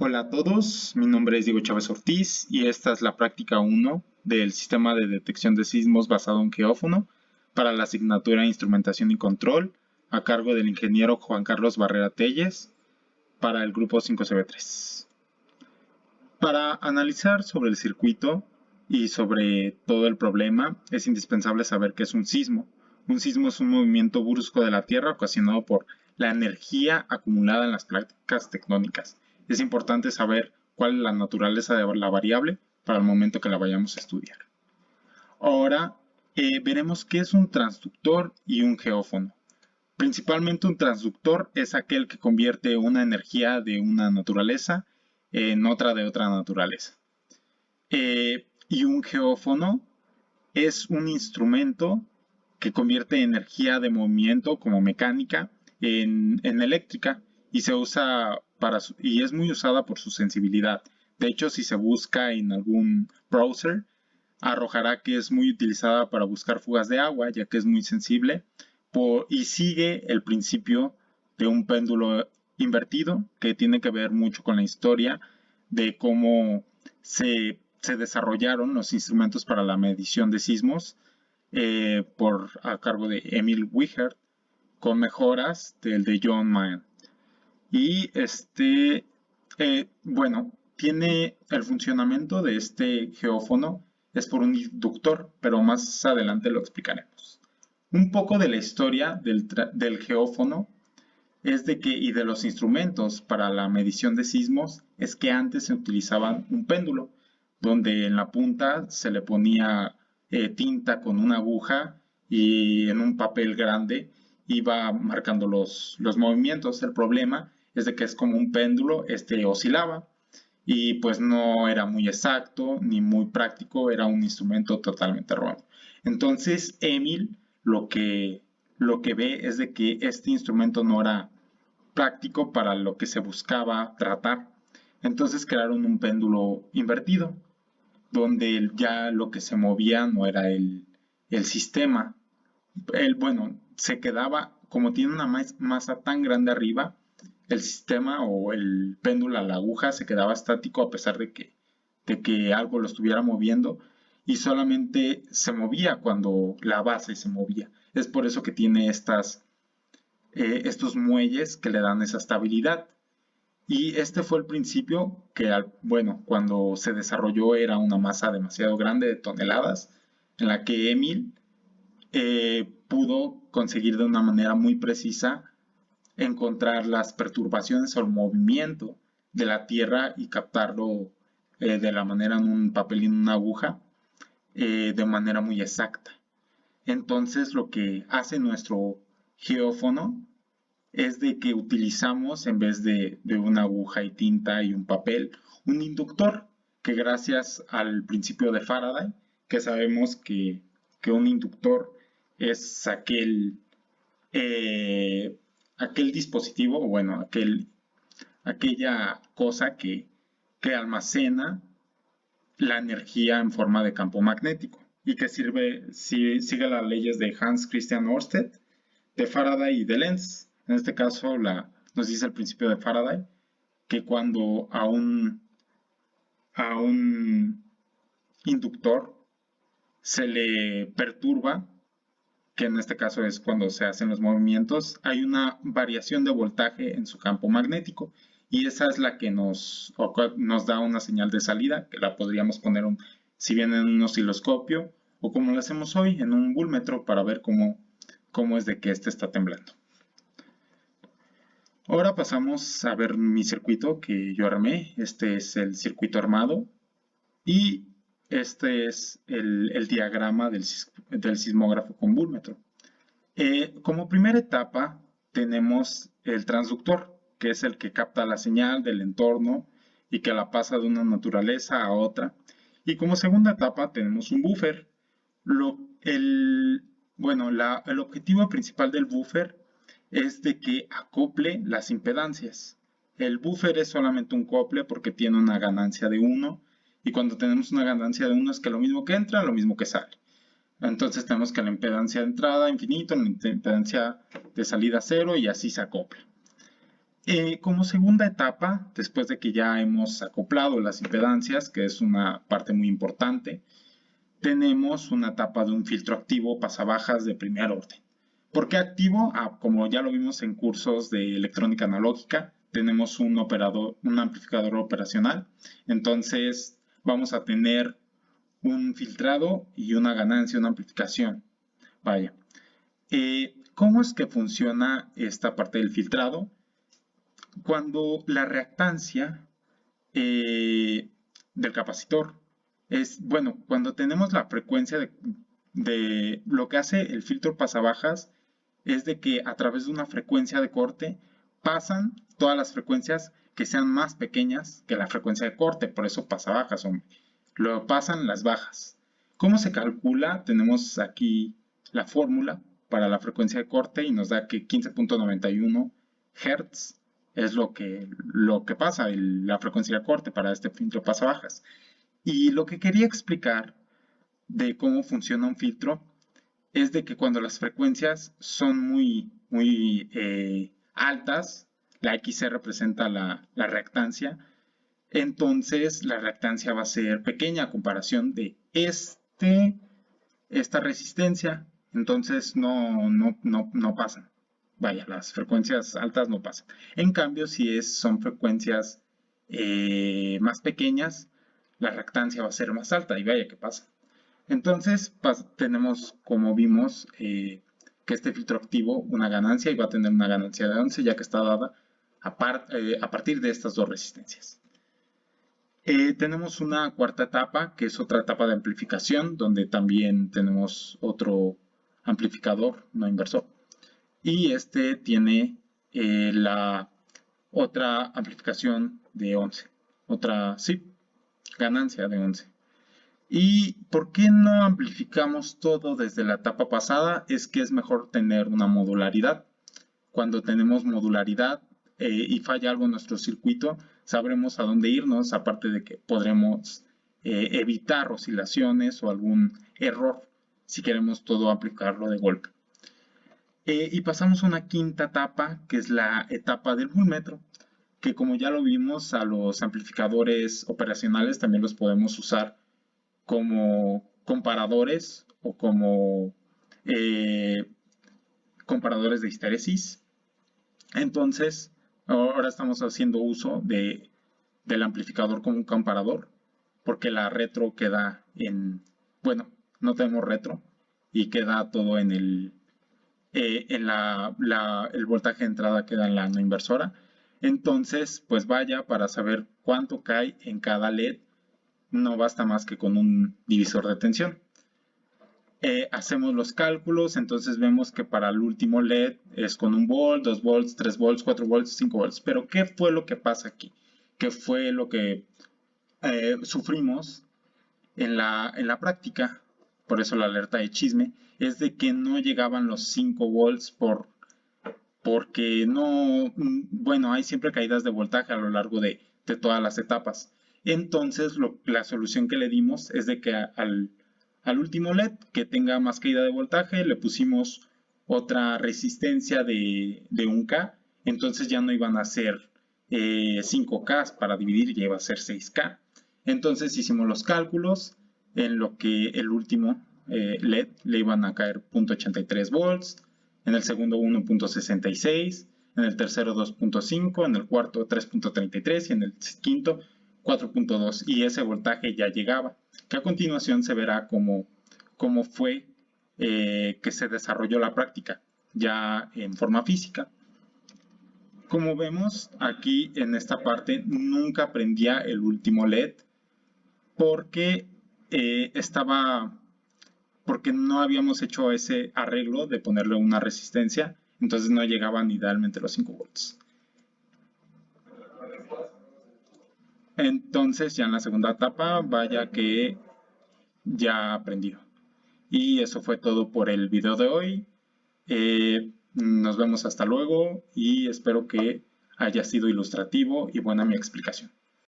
Hola a todos, mi nombre es Diego Chávez Ortiz y esta es la práctica 1 del sistema de detección de sismos basado en geófono para la asignatura Instrumentación y Control a cargo del ingeniero Juan Carlos Barrera Telles para el grupo 5CB3. Para analizar sobre el circuito y sobre todo el problema es indispensable saber qué es un sismo. Un sismo es un movimiento brusco de la Tierra ocasionado por la energía acumulada en las placas tectónicas. Es importante saber cuál es la naturaleza de la variable para el momento que la vayamos a estudiar. Ahora veremos qué es un transductor y un geófono. Principalmente un transductor es aquel que convierte una energía de una naturaleza en otra de otra naturaleza. Y un geófono es un instrumento que convierte energía de movimiento como mecánica en eléctrica y se usa y es muy usada por su sensibilidad. De hecho, si se busca en algún browser, arrojará que es muy utilizada para buscar fugas de agua, ya que es muy sensible y sigue el principio de un péndulo invertido, que tiene que ver mucho con la historia de cómo se desarrollaron los instrumentos para la medición de sismos a cargo de Emil Wiechert, con mejoras del de John Mann. Y bueno, tiene el funcionamiento de este geófono es por un inductor, pero más adelante lo explicaremos. Un poco de la historia del geófono es de que, y de los instrumentos para la medición de sismos, es que antes se utilizaban un péndulo, donde en la punta se le ponía tinta con una aguja y en un papel grande iba marcando los movimientos. El problema es de que es como un péndulo, oscilaba y pues no era muy exacto ni muy práctico, era un instrumento totalmente erróneo. Entonces Emil lo que ve es de que este instrumento no era práctico para lo que se buscaba tratar. Entonces crearon un péndulo invertido, donde ya lo que se movía no era el sistema. Bueno, se quedaba, como tiene una masa tan grande arriba, el sistema o el péndulo, la aguja, se quedaba estático a pesar de que algo lo estuviera moviendo y solamente se movía cuando la base se movía. Es por eso que tiene estos muelles que le dan esa estabilidad. Y este fue el principio que, bueno, cuando se desarrolló era una masa demasiado grande de toneladas, en la que Emil pudo conseguir de una manera muy precisa encontrar las perturbaciones o el movimiento de la Tierra y captarlo de la manera en un papel y en una aguja de manera muy exacta. Entonces lo que hace nuestro geófono es de que utilizamos, en vez de una aguja y tinta y un papel, un inductor, que gracias al principio de Faraday, que sabemos que un inductor es aquel dispositivo, o bueno, aquella cosa que almacena la energía en forma de campo magnético y que sigue las leyes de Hans Christian Ørsted, de Faraday y de Lenz. En este caso nos dice el principio de Faraday que cuando a un inductor se le perturba, que en este caso es cuando se hacen los movimientos, hay una variación de voltaje en su campo magnético y esa es la que nos da una señal de salida, que la podríamos poner si bien en un osciloscopio o como lo hacemos hoy en un voltmetro para ver cómo es de que está temblando. Ahora pasamos a ver mi circuito que yo armé. Este es el circuito armado y este es el diagrama del sismógrafo con voltmetro. Como primera etapa tenemos el transductor, que es el que capta la señal del entorno y que la pasa de una naturaleza a otra. Y como segunda etapa tenemos un buffer. El objetivo principal del buffer es de que acople las impedancias. El buffer es solamente un acople porque tiene una ganancia de 1 y cuando tenemos una ganancia de 1 es que lo mismo que entra, lo mismo que sale. Entonces tenemos que la impedancia de entrada infinito, la impedancia de salida 0 y así se acopla. Como segunda etapa, después de que ya hemos acoplado las impedancias, que es una parte muy importante, tenemos una etapa de un filtro activo pasabajas de primer orden. ¿Por qué activo? Como ya lo vimos en cursos de electrónica analógica, tenemos un amplificador operacional, entonces vamos a tener un filtrado y una ganancia, una amplificación. Vaya. ¿Cómo es que funciona esta parte del filtrado? Cuando la reactancia del capacitor bueno, cuando tenemos la frecuencia de lo que hace el filtro pasabajas es de que a través de una frecuencia de corte pasan todas las frecuencias que sean más pequeñas que la frecuencia de corte, por eso pasabajas, hombre. Lo pasan las bajas. ¿Cómo se calcula? Tenemos aquí la fórmula para la frecuencia de corte y nos da que 15.91 Hz es lo que pasa, la frecuencia de corte para este filtro pasabajas. Y lo que quería explicar de cómo funciona un filtro es de que cuando las frecuencias son muy altas, la XC representa la reactancia, entonces la reactancia va a ser pequeña a comparación de esta resistencia, entonces no pasan. Vaya, las frecuencias altas no pasan. En cambio, si son frecuencias más pequeñas, la reactancia va a ser más alta y vaya que pasa. Entonces tenemos, como vimos, que este filtro activo una ganancia y va a tener una ganancia de 11 ya que está dada a partir de estas dos resistencias. Tenemos una cuarta etapa que es otra etapa de amplificación donde también tenemos otro amplificador no inversor y este tiene la otra amplificación de 11, ganancia de 11. ¿Y por qué no amplificamos todo desde la etapa pasada? Es que es mejor tener una modularidad. Cuando tenemos modularidad y falla algo en nuestro circuito, sabremos a dónde irnos, aparte de que podremos evitar oscilaciones o algún error si queremos todo amplificarlo de golpe. Y pasamos a una quinta etapa, que es la etapa del voltmetro, que como ya lo vimos, a los amplificadores operacionales también los podemos usar como comparadores o como comparadores de histéresis. Entonces, ahora estamos haciendo uso del amplificador como un comparador, porque la retro queda bueno, no tenemos retro y queda todo en el voltaje de entrada queda en la no inversora. Entonces, pues vaya, para saber cuánto cae en cada LED, no basta más que con un divisor de tensión. Hacemos los cálculos, entonces vemos que para el último LED es con 1 volt, 2 volts, 3 volts, 4 volts, 5 volts. Pero ¿qué fue lo que pasa aquí? ¿Qué fue lo que sufrimos en la práctica? Por eso la alerta de chisme es de que no llegaban los 5 volts porque no, bueno, hay siempre caídas de voltaje a lo largo de todas las etapas. Entonces la solución que le dimos es de que al último LED que tenga más caída de voltaje le pusimos otra resistencia de 1K, entonces ya no iban a ser 5K para dividir, ya iba a ser 6K. Entonces hicimos los cálculos en lo que el último LED le iban a caer 0.83 volts, en el segundo 1.66, en el tercero 2.5, en el cuarto 3.33 y en el quinto 4.2, y ese voltaje ya llegaba, que a continuación se verá cómo fue que se desarrolló la práctica ya en forma física. Como vemos aquí en esta parte nunca prendía el último LED porque porque no habíamos hecho ese arreglo de ponerle una resistencia, entonces no llegaban idealmente los 5 volts. Entonces ya en la segunda etapa, vaya que ya aprendió. Y eso fue todo por el video de hoy. Nos vemos hasta luego y espero que haya sido ilustrativo y buena mi explicación.